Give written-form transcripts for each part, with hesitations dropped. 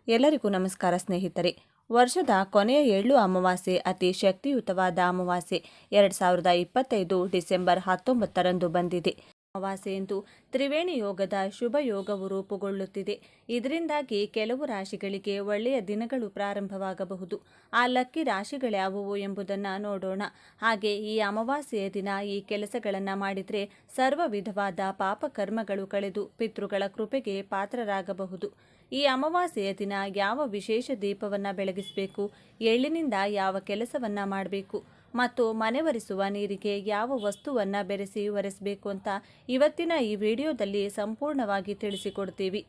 ಎಲ್ಲರಿಗೂ ನಮಸ್ಕಾರ ಸ್ನೇಹಿತರೆ. ವರ್ಷದ ಕೊನೆಯ 7 ಅಮಾವಾಸ್ಯೆ ಅತಿ ಶಕ್ತಿಯುತವಾದ ಅಮಾವಾಸ್ಯೆ 2025 ಡಿಸೆಂಬರ್ 19ರಂದು ಬಂದಿದೆ. ಅಮಾವಾಸ್ಯೆಯಂದು ತ್ರಿವೇಣಿ ಯೋಗದ ಶುಭ ಯೋಗವು ರೂಪುಗೊಳ್ಳುತ್ತಿದೆ. ಇದರಿಂದಾಗಿ ಕೆಲವು ರಾಶಿಗಳಿಗೆ ಒಳ್ಳೆಯ ದಿನಗಳು ಪ್ರಾರಂಭವಾಗಬಹುದು. ಆ ಲಕ್ಕಿ ರಾಶಿಗಳ್ಯಾವುವು ಎಂಬುದನ್ನು ನೋಡೋಣ. ಹಾಗೆ ಈ ಅಮಾವಾಸ್ಯೆಯ ದಿನ ಈ ಕೆಲಸಗಳನ್ನು ಮಾಡಿದರೆ ಸರ್ವ ವಿಧವಾದ ಪಾಪಕರ್ಮಗಳು ಕಳೆದು ಪಿತೃಗಳ ಕೃಪೆಗೆ ಪಾತ್ರರಾಗಬಹುದು. ಈ ಅಮಾವಾಸ್ಯೆಯ ದಿನ ಯಾವ ವಿಶೇಷ ದೀಪವನ್ನು ಬೆಳಗಿಸಬೇಕು, ಎಳ್ಳಿನಿಂದ ಯಾವ ಕೆಲಸವನ್ನು ಮಾಡಬೇಕು ಮತ್ತು ಮನೆ ಒರೆಸುವ ನೀರಿಗೆ ಯಾವ ವಸ್ತುವನ್ನು ಬೆರೆಸಿ ಒರೆಸಬೇಕು ಅಂತ ಇವತ್ತಿನ ಈ ವಿಡಿಯೋದಲ್ಲಿ ಸಂಪೂರ್ಣವಾಗಿ ತಿಳಿಸಿಕೊಡ್ತೀವಿ.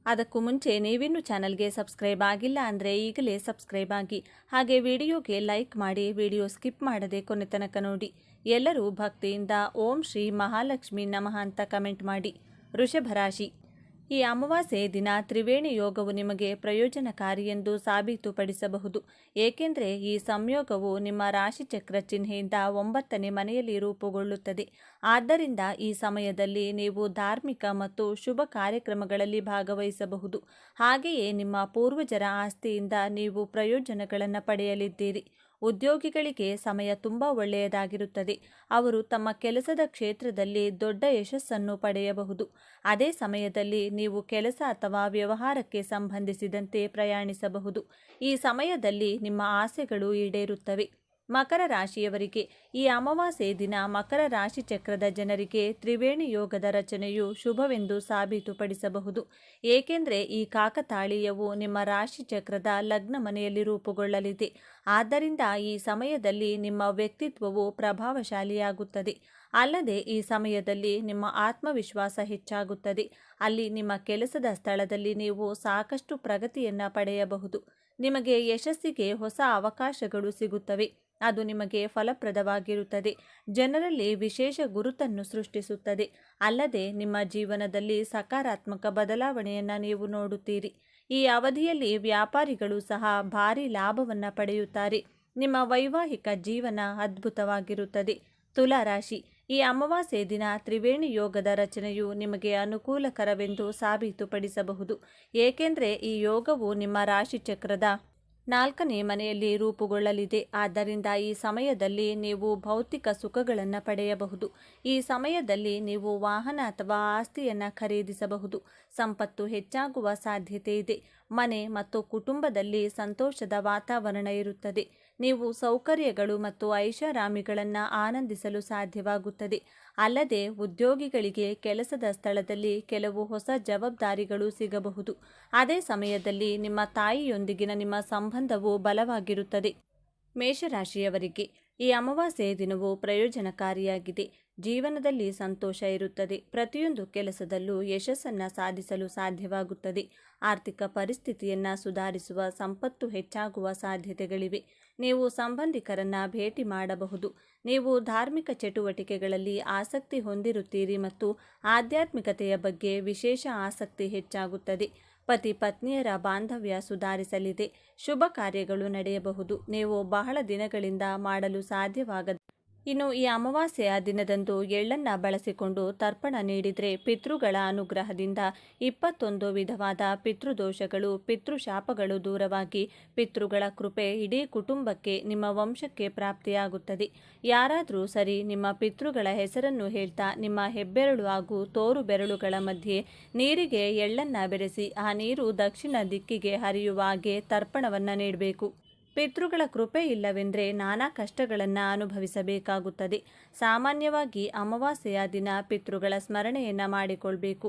ಅದಕ್ಕೂ ಮುಂಚೆ ನೀವಿನ್ನೂ ಚಾನಲ್ಗೆ ಸಬ್ಸ್ಕ್ರೈಬ್ ಆಗಿಲ್ಲ ಅಂದರೆ ಈಗಲೇ ಸಬ್ಸ್ಕ್ರೈಬ್ ಆಗಿ, ಹಾಗೆ ವಿಡಿಯೋಗೆ ಲೈಕ್ ಮಾಡಿ, ವಿಡಿಯೋ ಸ್ಕಿಪ್ ಮಾಡದೆ ಕೊನೆ ತನಕ ನೋಡಿ. ಎಲ್ಲರೂ ಭಕ್ತಿಯಿಂದ ಓಂ ಶ್ರೀ ಮಹಾಲಕ್ಷ್ಮಿ ನಮಃ ಅಂತ ಕಮೆಂಟ್ ಮಾಡಿ. ವೃಷಭ ರಾಶಿ. ಈ ಅಮಾವಾಸ್ಯೆ ದಿನ ತ್ರಿವೇಣಿ ಯೋಗವು ನಿಮಗೆ ಪ್ರಯೋಜನಕಾರಿ ಎಂದು ಸಾಬೀತುಪಡಿಸಬಹುದು. ಏಕೆಂದರೆ ಈ ಸಂಯೋಗವು ನಿಮ್ಮ ರಾಶಿಚಕ್ರ ಚಿಹ್ನೆಯಿಂದ 9ನೇ ಮನೆಯಲ್ಲಿ ರೂಪುಗೊಳ್ಳುತ್ತದೆ. ಆದ್ದರಿಂದ ಈ ಸಮಯದಲ್ಲಿ ನೀವು ಧಾರ್ಮಿಕ ಮತ್ತು ಶುಭ ಕಾರ್ಯಕ್ರಮಗಳಲ್ಲಿ ಭಾಗವಹಿಸಬಹುದು. ಹಾಗೆಯೇ ನಿಮ್ಮ ಪೂರ್ವಜರ ಆಸ್ತಿಯಿಂದ ನೀವು ಪ್ರಯೋಜನಗಳನ್ನು ಪಡೆಯಲಿದ್ದೀರಿ. ಉದ್ಯೋಗಿಗಳಿಗೆ ಸಮಯ ತುಂಬ ಒಳ್ಳೆಯದಾಗಿರುತ್ತದೆ. ಅವರು ತಮ್ಮ ಕೆಲಸದ ಕ್ಷೇತ್ರದಲ್ಲಿ ದೊಡ್ಡ ಯಶಸ್ಸನ್ನು ಪಡೆಯಬಹುದು. ಅದೇ ಸಮಯದಲ್ಲಿ ನೀವು ಕೆಲಸ ಅಥವಾ ವ್ಯವಹಾರಕ್ಕೆ ಸಂಬಂಧಿಸಿದಂತೆ ಪ್ರಯಾಣಿಸಬಹುದು. ಈ ಸಮಯದಲ್ಲಿ ನಿಮ್ಮ ಆಸೆಗಳು ಈಡೇರುತ್ತವೆ. ಮಕರ ರಾಶಿಯವರಿಗೆ ಈ ಅಮಾವಾಸ್ಯೆ ದಿನ ಮಕರ ರಾಶಿ ಚಕ್ರದ ಜನರಿಗೆ ತ್ರಿವೇಣಿ ಯೋಗದ ರಚನೆಯು ಶುಭವೆಂದು ಸಾಬೀತುಪಡಿಸಬಹುದು. ಏಕೆಂದರೆ ಈ ಕಾಕತಾಳೀಯವು ನಿಮ್ಮ ರಾಶಿ ಚಕ್ರದ ಲಗ್ನ ಮನೆಯಲ್ಲಿ ರೂಪುಗೊಳ್ಳಲಿದೆ. ಆದ್ದರಿಂದ ಈ ಸಮಯದಲ್ಲಿ ನಿಮ್ಮ ವ್ಯಕ್ತಿತ್ವವು ಪ್ರಭಾವಶಾಲಿಯಾಗುತ್ತದೆ. ಅಲ್ಲದೆ ಈ ಸಮಯದಲ್ಲಿ ನಿಮ್ಮ ಆತ್ಮವಿಶ್ವಾಸ ಹೆಚ್ಚಾಗುತ್ತದೆ. ಅಲ್ಲಿ ನಿಮ್ಮ ಕೆಲಸದ ಸ್ಥಳದಲ್ಲಿ ನೀವು ಸಾಕಷ್ಟು ಪ್ರಗತಿಯನ್ನು ಪಡೆಯಬಹುದು. ನಿಮಗೆ ಯಶಸ್ಸಿಗೆ ಹೊಸ ಅವಕಾಶಗಳು ಸಿಗುತ್ತವೆ. ಅದು ನಿಮಗೆ ಫಲಪ್ರದವಾಗಿರುತ್ತದೆ. ಜನರಲ್ಲಿ ವಿಶೇಷ ಗುರುತನ್ನು ಸೃಷ್ಟಿಸುತ್ತದೆ. ಅಲ್ಲದೆ ನಿಮ್ಮ ಜೀವನದಲ್ಲಿ ಸಕಾರಾತ್ಮಕ ಬದಲಾವಣೆಯನ್ನು ನೀವು ನೋಡುತ್ತೀರಿ. ಈ ಅವಧಿಯಲ್ಲಿ ವ್ಯಾಪಾರಿಗಳು ಸಹ ಭಾರಿ ಲಾಭವನ್ನು ಪಡೆಯುತ್ತಾರೆ. ನಿಮ್ಮ ವೈವಾಹಿಕ ಜೀವನ ಅದ್ಭುತವಾಗಿರುತ್ತದೆ. ತುಲಾ ರಾಶಿ. ಈ ಅಮಾವಾಸ್ಯೆ ದಿನ ತ್ರಿವೇಣಿ ಯೋಗದ ರಚನೆಯು ನಿಮಗೆ ಅನುಕೂಲಕರವೆಂದು ಸಾಬೀತುಪಡಿಸಬಹುದು. ಏಕೆಂದರೆ ಈ ಯೋಗವು ನಿಮ್ಮ ರಾಶಿ ಚಕ್ರದ 4ನೇ ಮನೆಯಲ್ಲಿ ರೂಪುಗೊಳ್ಳಲಿದೆ. ಆದ್ದರಿಂದ ಈ ಸಮಯದಲ್ಲಿ ನೀವು ಭೌತಿಕ ಸುಖಗಳನ್ನು ಪಡೆಯಬಹುದು. ಈ ಸಮಯದಲ್ಲಿ ನೀವು ವಾಹನ ಅಥವಾ ಆಸ್ತಿಯನ್ನು ಖರೀದಿಸಬಹುದು. ಸಂಪತ್ತು ಹೆಚ್ಚಾಗುವ ಸಾಧ್ಯತೆ ಇದೆ. ಮನೆ ಮತ್ತು ಕುಟುಂಬದಲ್ಲಿ ಸಂತೋಷದ ವಾತಾವರಣ ಇರುತ್ತದೆ. ನೀವು ಸೌಕರ್ಯಗಳು ಮತ್ತು ಐಷಾರಾಮಿಗಳನ್ನು ಆನಂದಿಸಲು ಸಾಧ್ಯವಾಗುತ್ತದೆ. ಅಲ್ಲದೆ ಉದ್ಯೋಗಿಗಳಿಗೆ ಕೆಲಸದ ಸ್ಥಳದಲ್ಲಿ ಕೆಲವು ಹೊಸ ಜವಾಬ್ದಾರಿಗಳು ಸಿಗಬಹುದು. ಅದೇ ಸಮಯದಲ್ಲಿ ನಿಮ್ಮ ತಾಯಿಯೊಂದಿಗಿನ ನಿಮ್ಮ ಸಂಬಂಧವು ಬಲವಾಗಿರುತ್ತದೆ. ಮೇಷರಾಶಿಯವರಿಗೆ ಈ ಅಮಾವಾಸ್ಯೆ ದಿನವು ಪ್ರಯೋಜನಕಾರಿಯಾಗಿದೆ. ಜೀವನದಲ್ಲಿ ಸಂತೋಷ ಇರುತ್ತದೆ. ಪ್ರತಿಯೊಂದು ಕೆಲಸದಲ್ಲೂ ಯಶಸ್ಸನ್ನು ಸಾಧಿಸಲು ಸಾಧ್ಯವಾಗುತ್ತದೆ. ಆರ್ಥಿಕ ಪರಿಸ್ಥಿತಿಯನ್ನು ಸುಧಾರಿಸುವ ಸಂಪತ್ತು ಹೆಚ್ಚಾಗುವ ಸಾಧ್ಯತೆಗಳಿವೆ. ನೀವು ಸಂಬಂಧಿಕರನ್ನು ಭೇಟಿ ಮಾಡಬಹುದು. ನೀವು ಧಾರ್ಮಿಕ ಚಟುವಟಿಕೆಗಳಲ್ಲಿ ಆಸಕ್ತಿ ಹೊಂದಿರುತ್ತೀರಿ ಮತ್ತು ಆಧ್ಯಾತ್ಮಿಕತೆಯ ಬಗ್ಗೆ ವಿಶೇಷ ಆಸಕ್ತಿ ಹೆಚ್ಚಾಗುತ್ತದೆ. ಪತಿ ಪತ್ನಿಯರ ಬಾಂಧವ್ಯ ಸುಧಾರಿಸಲಿದೆ. ಶುಭ ಕಾರ್ಯಗಳು ನಡೆಯಬಹುದು. ನೀವು ಬಹಳ ದಿನಗಳಿಂದ ಮಾಡಲು ಸಾಧ್ಯವಾಗದ ಇನ್ನು ಈ ಅಮಾವಾಸ್ಯೆಯ ದಿನದಂದು ಎಳ್ಳನ್ನು ಬಳಸಿಕೊಂಡು ತರ್ಪಣ ನೀಡಿದರೆ ಪಿತೃಗಳ ಅನುಗ್ರಹದಿಂದ 21 ವಿಧವಾದ ಪಿತೃದೋಷಗಳು, ಪಿತೃಶಾಪಗಳು ದೂರವಾಗಿ ಪಿತೃಗಳ ಕೃಪೆ ಇಡೀ ಕುಟುಂಬಕ್ಕೆ, ನಿಮ್ಮ ವಂಶಕ್ಕೆ ಪ್ರಾಪ್ತಿಯಾಗುತ್ತದೆ. ಯಾರಾದರೂ ಸರಿ ನಿಮ್ಮ ಪಿತೃಗಳ ಹೆಸರನ್ನು ಹೇಳ್ತಾ ನಿಮ್ಮ ಹೆಬ್ಬೆರಳು ಹಾಗೂ ತೋರು ಬೆರಳುಗಳ ಮಧ್ಯೆ ನೀರಿಗೆ ಎಳ್ಳನ್ನು ಬೆರೆಸಿ ಆ ನೀರು ದಕ್ಷಿಣ ದಿಕ್ಕಿಗೆ ಹರಿಯುವ ಹಾಗೆ ತರ್ಪಣವನ್ನು ನೀಡಬೇಕು. ಪಿತೃಗಳ ಕೃಪೆ ಇಲ್ಲವೆಂದರೆ ನಾನಾ ಕಷ್ಟಗಳನ್ನು ಅನುಭವಿಸಬೇಕಾಗುತ್ತದೆ. ಸಾಮಾನ್ಯವಾಗಿ ಅಮಾವಾಸ್ಯೆಯ ದಿನ ಪಿತೃಗಳ ಸ್ಮರಣೆಯನ್ನು ಮಾಡಿಕೊಳ್ಬೇಕು.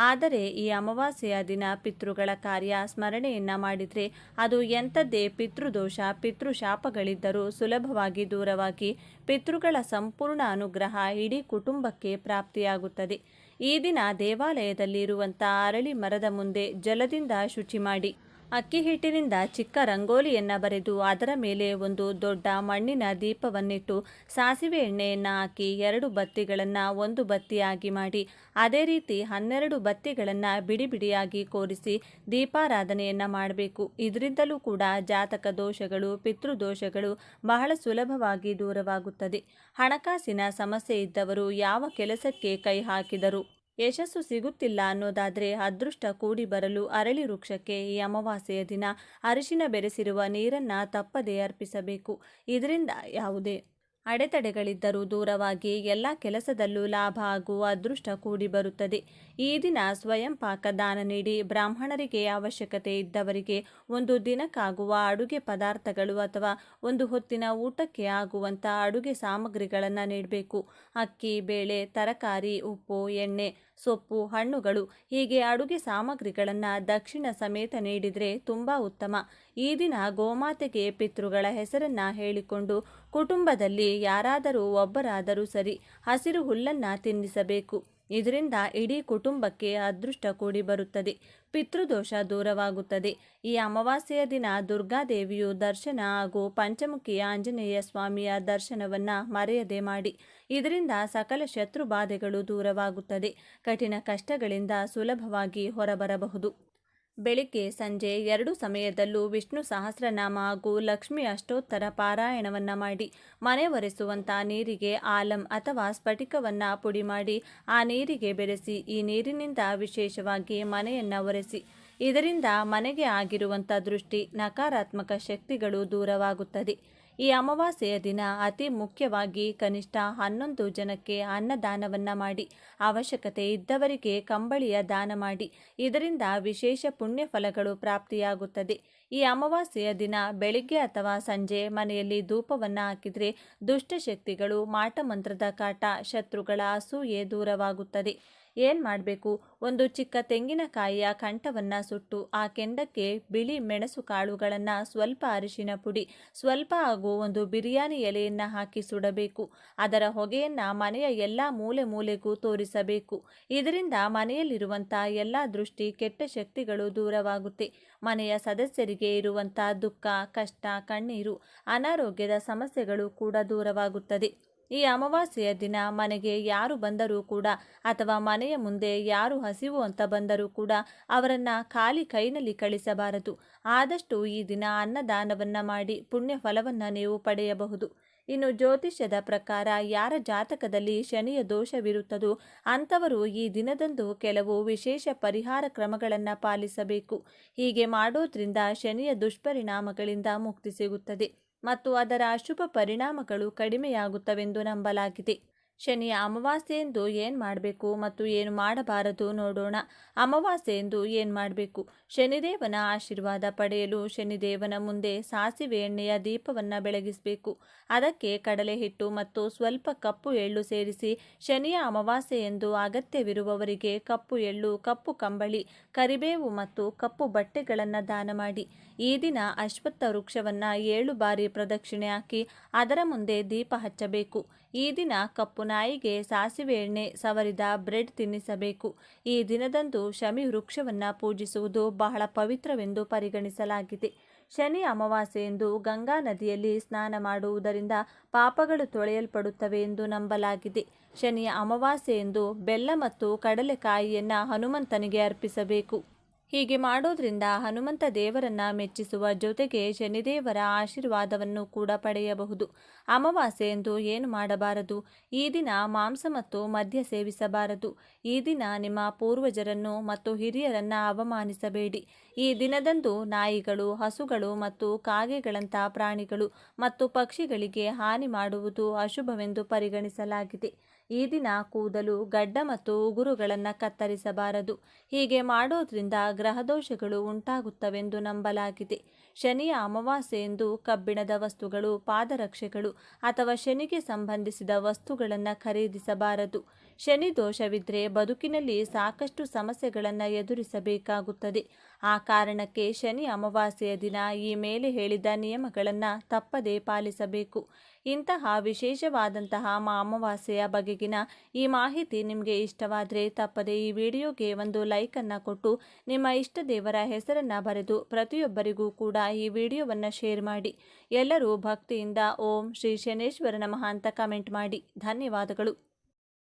ಆದರೆ ಈ ಅಮಾವಾಸ್ಯೆಯ ದಿನ ಪಿತೃಗಳ ಕಾರ್ಯ ಸ್ಮರಣೆಯನ್ನು ಮಾಡಿದರೆ ಅದು ಎಂಥದ್ದೇ ಪಿತೃದೋಷ, ಪಿತೃಶಾಪಗಳಿದ್ದರೂ ಸುಲಭವಾಗಿ ದೂರವಾಗಿ ಪಿತೃಗಳ ಸಂಪೂರ್ಣ ಅನುಗ್ರಹ ಇಡೀ ಕುಟುಂಬಕ್ಕೆ ಪ್ರಾಪ್ತಿಯಾಗುತ್ತದೆ. ಈ ದಿನ ದೇವಾಲಯದಲ್ಲಿ ಇರುವಂಥ ಅರಳಿ ಮರದ ಮುಂದೆ ಜಲದಿಂದ ಶುಚಿ ಮಾಡಿ ಅಕ್ಕಿ ಹಿಟ್ಟಿನಿಂದ ಚಿಕ್ಕ ರಂಗೋಲಿಯನ್ನು ಬರೆದು ಅದರ ಮೇಲೆ ಒಂದು ದೊಡ್ಡ ಮಣ್ಣಿನ ದೀಪವನ್ನಿಟ್ಟು ಸಾಸಿವೆ ಎಣ್ಣೆಯನ್ನು ಹಾಕಿ 2 ಬತ್ತಿಗಳನ್ನು ಒಂದು ಬತ್ತಿಯಾಗಿ ಮಾಡಿ ಅದೇ ರೀತಿ 12 ಬತ್ತಿಗಳನ್ನು ಬಿಡಿ ಬಿಡಿಯಾಗಿ ಕೂರಿಸಿ ದೀಪಾರಾಧನೆಯನ್ನು ಮಾಡಬೇಕು. ಇದರಿಂದಲೂ ಕೂಡ ಜಾತಕ ದೋಷಗಳು, ಪಿತೃದೋಷಗಳು ಬಹಳ ಸುಲಭವಾಗಿ ದೂರವಾಗುತ್ತದೆ. ಹಣಕಾಸಿನ ಸಮಸ್ಯೆ ಇದ್ದವರು ಯಾವ ಕೆಲಸಕ್ಕೆ ಕೈ ಹಾಕಿದರೂ ಯಶಸ್ಸು ಸಿಗುತ್ತಿಲ್ಲ ಅನ್ನೋದಾದರೆ ಅದೃಷ್ಟ ಕೂಡಿ ಬರಲು ಅರಳಿ ವೃಕ್ಷಕ್ಕೆ ಈ ಅಮಾವಾಸ್ಯೆಯ ದಿನ ಅರಿಶಿನ ಬೆರೆಸಿರುವ ನೀರನ್ನು ತಪ್ಪದೇ ಅರ್ಪಿಸಬೇಕು. ಇದರಿಂದ ಯಾವುದೇ ಅಡೆತಡೆಗಳಿದ್ದರೂ ದೂರವಾಗಿ ಎಲ್ಲ ಕೆಲಸದಲ್ಲೂ ಲಾಭ ಹಾಗೂ ಅದೃಷ್ಟ ಕೂಡಿ ಬರುತ್ತದೆ. ಈ ದಿನ ಸ್ವಯಂ ಪಾಕ ದಾನ ನೀಡಿ ಬ್ರಾಹ್ಮಣರಿಗೆ ಅವಶ್ಯಕತೆ ಇದ್ದವರಿಗೆ ಒಂದು ದಿನಕ್ಕಾಗುವ ಅಡುಗೆ ಪದಾರ್ಥಗಳು ಅಥವಾ ಒಂದು ಹೊತ್ತಿನ ಊಟಕ್ಕೆ ಆಗುವಂಥ ಅಡುಗೆ ಸಾಮಗ್ರಿಗಳನ್ನು ನೀಡಬೇಕು. ಅಕ್ಕಿ, ಬೇಳೆ, ತರಕಾರಿ, ಉಪ್ಪು, ಎಣ್ಣೆ, ಸೊಪ್ಪು, ಹಣ್ಣುಗಳು ಹೀಗೆ ಅಡುಗೆ ಸಾಮಗ್ರಿಗಳನ್ನು ದಕ್ಷಿಣ ಸಮೇತ ನೀಡಿದರೆ ತುಂಬ ಉತ್ತಮ. ಈ ದಿನ ಗೋಮಾತೆಗೆ ಪಿತೃಗಳ ಹೆಸರನ್ನು ಹೇಳಿಕೊಂಡು ಕುಟುಂಬದಲ್ಲಿ ಯಾರಾದರೂ ಒಬ್ಬರಾದರೂ ಸರಿ ಹಸಿರು ಹುಲ್ಲನ್ನು ತಿನ್ನಿಸಬೇಕು. ಇದರಿಂದ ಇಡೀ ಕುಟುಂಬಕ್ಕೆ ಅದೃಷ್ಟ ಕೂಡಿ ಬರುತ್ತದೆ, ಪಿತೃದೋಷ ದೂರವಾಗುತ್ತದೆ. ಈ ಅಮಾವಾಸ್ಯೆಯ ದಿನ ದುರ್ಗಾದೇವಿಯು ದರ್ಶನ ಹಾಗೂ ಪಂಚಮುಖಿ ಆಂಜನೇಯ ಸ್ವಾಮಿಯ ದರ್ಶನವನ್ನು ಮರೆಯದೆ ಮಾಡಿ. ಇದರಿಂದ ಸಕಲ ಶತ್ರು ಬಾಧೆಗಳು ದೂರವಾಗುತ್ತದೆ, ಕಠಿಣ ಕಷ್ಟಗಳಿಂದ ಸುಲಭವಾಗಿ ಹೊರಬರಬಹುದು. ಬೆಳಿಗ್ಗೆ ಸಂಜೆ 2 ಸಮಯದಲ್ಲೂ ವಿಷ್ಣು ಸಹಸ್ರನಾಮ ಹಾಗೂ ಲಕ್ಷ್ಮಿ ಅಷ್ಟೋತ್ತರ ಪಾರಾಯಣವನ್ನು ಮಾಡಿ ಮನೆ ಒರೆಸುವಂಥ ನೀರಿಗೆ ಆಲಂ ಅಥವಾ ಸ್ಫಟಿಕವನ್ನು ಪುಡಿ ಮಾಡಿ ಆ ನೀರಿಗೆ ಬೆರೆಸಿ ಈ ನೀರಿನಿಂದ ವಿಶೇಷವಾಗಿ ಮನೆಯನ್ನು ಒರೆಸಿ. ಇದರಿಂದ ಮನೆಗೆ ಆಗಿರುವಂಥ ದೃಷ್ಟಿ, ನಕಾರಾತ್ಮಕ ಶಕ್ತಿಗಳು ದೂರವಾಗುತ್ತದೆ. ಈ ಅಮಾವಾಸ್ಯೆಯ ದಿನ ಅತಿ ಮುಖ್ಯವಾಗಿ ಕನಿಷ್ಠ 11 ಜನಕ್ಕೆ ಅನ್ನದಾನವನ್ನು ಮಾಡಿ, ಅವಶ್ಯಕತೆ ಇದ್ದವರಿಗೆ ಕಂಬಳಿಯ ದಾನ ಮಾಡಿ. ಇದರಿಂದ ವಿಶೇಷ ಪುಣ್ಯ ಫಲಗಳು ಪ್ರಾಪ್ತಿಯಾಗುತ್ತದೆ. ಈ ಅಮಾವಾಸ್ಯೆಯ ದಿನ ಬೆಳಿಗ್ಗೆ ಅಥವಾ ಸಂಜೆ ಮನೆಯಲ್ಲಿ ಧೂಪವನ್ನು ಹಾಕಿದರೆ ದುಷ್ಟಶಕ್ತಿಗಳು, ಮಾಟಮಂತ್ರದ ಕಾಟ, ಶತ್ರುಗಳ ಅಸೂಯೆ ದೂರವಾಗುತ್ತದೆ. ಏನು ಮಾಡಬೇಕು? ಒಂದು ಚಿಕ್ಕ ತೆಂಗಿನಕಾಯಿಯ ಕಂಠವನ್ನು ಸುಟ್ಟು ಆ ಕೆಂಡಕ್ಕೆ ಬಿಳಿ ಮೆಣಸು ಕಾಳುಗಳನ್ನು, ಸ್ವಲ್ಪ ಅರಿಶಿನ ಪುಡಿ, ಸ್ವಲ್ಪ ಹಾಗೂ ಒಂದು ಬಿರಿಯಾನಿ ಎಲೆಯನ್ನು ಹಾಕಿ ಸುಡಬೇಕು. ಅದರ ಹೊಗೆಯನ್ನು ಮನೆಯ ಎಲ್ಲ ಮೂಲೆ ಮೂಲೆಗೂ ತೋರಿಸಬೇಕು. ಇದರಿಂದ ಮನೆಯಲ್ಲಿರುವಂಥ ಎಲ್ಲ ದೃಷ್ಟಿ, ಕೆಟ್ಟ ಶಕ್ತಿಗಳು ದೂರವಾಗುತ್ತೆ. ಮನೆಯ ಸದಸ್ಯರಿಗೆ ಇರುವಂಥ ದುಃಖ, ಕಷ್ಟ, ಕಣ್ಣೀರು, ಅನಾರೋಗ್ಯದ ಸಮಸ್ಯೆಗಳು ಕೂಡ ದೂರವಾಗುತ್ತದೆ. ಈ ಅಮಾವಾಸ್ಯೆಯ ದಿನ ಮನೆಗೆ ಯಾರು ಬಂದರೂ ಕೂಡ ಅಥವಾ ಮನೆಯ ಮುಂದೆ ಯಾರು ಹಸಿವು ಅಂತ ಬಂದರೂ ಕೂಡ ಅವರನ್ನು ಖಾಲಿ ಕೈನಲ್ಲಿ ಕಳಿಸಬಾರದು. ಆದಷ್ಟು ಈ ದಿನ ಅನ್ನದಾನವನ್ನು ಮಾಡಿ ಪುಣ್ಯ ಫಲವನ್ನು ನೀವು ಪಡೆಯಬಹುದು. ಇನ್ನು ಜ್ಯೋತಿಷ್ಯದ ಪ್ರಕಾರ ಯಾರ ಜಾತಕದಲ್ಲಿ ಶನಿಯ ದೋಷವಿರುತ್ತದೋ ಅಂಥವರು ಈ ದಿನದಂದು ಕೆಲವು ವಿಶೇಷ ಪರಿಹಾರ ಕ್ರಮಗಳನ್ನು ಪಾಲಿಸಬೇಕು. ಹೀಗೆ ಮಾಡೋದ್ರಿಂದ ಶನಿಯ ದುಷ್ಪರಿಣಾಮಗಳಿಂದ ಮುಕ್ತಿ ಸಿಗುತ್ತದೆ ಮತ್ತು ಅದರ ಅಶುಭ ಪರಿಣಾಮಗಳು ಕಡಿಮೆಯಾಗುತ್ತವೆಂದು ನಂಬಲಾಗಿದೆ. ಶನಿಯ ಅಮಾವಾಸ್ಯೆಯೆಂದು ಏನು ಮಾಡಬೇಕು ಮತ್ತು ಏನು ಮಾಡಬಾರದು ನೋಡೋಣ. ಅಮಾವಾಸ್ಯೆಯೆಂದು ಏನು ಮಾಡಬೇಕು? ಶನಿದೇವನ ಆಶೀರ್ವಾದ ಪಡೆಯಲು ಶನಿದೇವನ ಮುಂದೆ ಸಾಸಿವೆ ಎಣ್ಣೆಯ ದೀಪವನ್ನು ಬೆಳಗಿಸಬೇಕು. ಅದಕ್ಕೆ ಕಡಲೆ ಹಿಟ್ಟು ಮತ್ತು ಸ್ವಲ್ಪ ಕಪ್ಪು ಎಳ್ಳು ಸೇರಿಸಿ ಶನಿಯ ಅಮಾವಾಸ್ಯೆಯೆಂದು ಅಗತ್ಯವಿರುವವರಿಗೆ ಕಪ್ಪು ಎಳ್ಳು, ಕಪ್ಪು ಕಂಬಳಿ, ಕರಿಬೇವು ಮತ್ತು ಕಪ್ಪು ಬಟ್ಟೆಗಳನ್ನು ದಾನ ಮಾಡಿ. ಈ ದಿನ ಅಶ್ವತ್ಥ ವೃಕ್ಷವನ್ನು 7 ಬಾರಿ ಪ್ರದಕ್ಷಿಣೆ ಹಾಕಿ ಅದರ ಮುಂದೆ ದೀಪ ಹಚ್ಚಬೇಕು. ಈ ದಿನ ಕಪ್ಪು ನಾಯಿಗೆ ಸಾಸಿವೆ ಎಣ್ಣೆ ಸವರಿದ ಬ್ರೆಡ್ ತಿನ್ನಿಸಬೇಕು. ಈ ದಿನದಂದು ಶಮಿ ವೃಕ್ಷವನ್ನು ಪೂಜಿಸುವುದು ಬಹಳ ಪವಿತ್ರವೆಂದು ಪರಿಗಣಿಸಲಾಗಿದೆ. ಶನಿ ಅಮಾವಾಸ್ಯೆಯೆಂದು ಗಂಗಾ ನದಿಯಲ್ಲಿ ಸ್ನಾನ ಮಾಡುವುದರಿಂದ ಪಾಪಗಳು ತೊಳೆಯಲ್ಪಡುತ್ತವೆ ಎಂದು ನಂಬಲಾಗಿದೆ. ಶನಿಯ ಅಮಾವಾಸ್ಯೆಯೆಂದು ಬೆಲ್ಲ ಮತ್ತು ಕಡಲೆಕಾಯಿಯನ್ನು ಹನುಮಂತನಿಗೆ ಅರ್ಪಿಸಬೇಕು. ಹೀಗೆ ಮಾಡೋದ್ರಿಂದ ಹನುಮಂತ ದೇವರನ್ನ ಮೆಚ್ಚಿಸುವ ಜೊತೆಗೆ ಶನಿದೇವರ ಆಶೀರ್ವಾದವನ್ನು ಕೂಡ ಪಡೆಯಬಹುದು. ಅಮಾವಾಸ್ಯೆಯೆಂದು ಏನು ಮಾಡಬಾರದು? ಈ ದಿನ ಮಾಂಸ ಮತ್ತು ಮದ್ಯ ಸೇವಿಸಬಾರದು. ಈ ದಿನ ನಿಮ್ಮ ಪೂರ್ವಜರನ್ನು ಮತ್ತು ಹಿರಿಯರನ್ನು ಅವಮಾನಿಸಬೇಡಿ. ಈ ದಿನದಂದು ನಾಯಿಗಳು, ಹಸುಗಳು ಮತ್ತು ಕಾಗೆಗಳಂಥ ಪ್ರಾಣಿಗಳು ಮತ್ತು ಪಕ್ಷಿಗಳಿಗೆ ಹಾನಿ ಮಾಡುವುದು ಅಶುಭವೆಂದು ಪರಿಗಣಿಸಲಾಗಿದೆ. ಈ ದಿನ ಕೂದಲು, ಗಡ್ಡ ಮತ್ತು ಉಗುರುಗಳನ್ನು ಕತ್ತರಿಸಬಾರದು. ಹೀಗೆ ಮಾಡೋದ್ರಿಂದ ಗ್ರಹದೋಷಗಳು ಉಂಟಾಗುತ್ತವೆಂದು ನಂಬಲಾಗಿದೆ. ಶನಿಯ ಅಮಾವಾಸ್ಯೆಯೆಂದು ಕಬ್ಬಿಣದ ವಸ್ತುಗಳು, ಪಾದರಕ್ಷೆಗಳು ಅಥವಾ ಶನಿಗೆ ಸಂಬಂಧಿಸಿದ ವಸ್ತುಗಳನ್ನು ಖರೀದಿಸಬಾರದು. ಶನಿ ದೋಷವಿದ್ದರೆ ಬದುಕಿನಲ್ಲಿ ಸಾಕಷ್ಟು ಸಮಸ್ಯೆಗಳನ್ನು ಎದುರಿಸಬೇಕಾಗುತ್ತದೆ. ಆ ಕಾರಣಕ್ಕೆ ಶನಿ ಅಮಾವಾಸ್ಯೆಯ ದಿನ ಈ ಮೇಲೆ ಹೇಳಿದ ನಿಯಮಗಳನ್ನು ತಪ್ಪದೇ ಪಾಲಿಸಬೇಕು. ಇಂತಹ ವಿಶೇಷವಾದಂತಹ ಅಮಾವಾಸ್ಯೆಯ ಬಗೆಗಿನ ಈ ಮಾಹಿತಿ ನಿಮಗೆ ಇಷ್ಟವಾದರೆ ತಪ್ಪದೇ ಈ ವಿಡಿಯೋಗೆ ಒಂದು ಲೈಕನ್ನು ಕೊಟ್ಟು ನಿಮ್ಮ ಇಷ್ಟ ದೇವರ ಹೆಸರನ್ನು ಬರೆದು ಪ್ರತಿಯೊಬ್ಬರಿಗೂ ಕೂಡ ಈ ವಿಡಿಯೋವನ್ನು ಶೇರ್ ಮಾಡಿ. ಎಲ್ಲರೂ ಭಕ್ತಿಯಿಂದ ಓಂ ಶ್ರೀ ಶನೇಶ್ವರ ನಮಃ ಅಂತ ಕಮೆಂಟ್ ಮಾಡಿ. ಧನ್ಯವಾದಗಳು.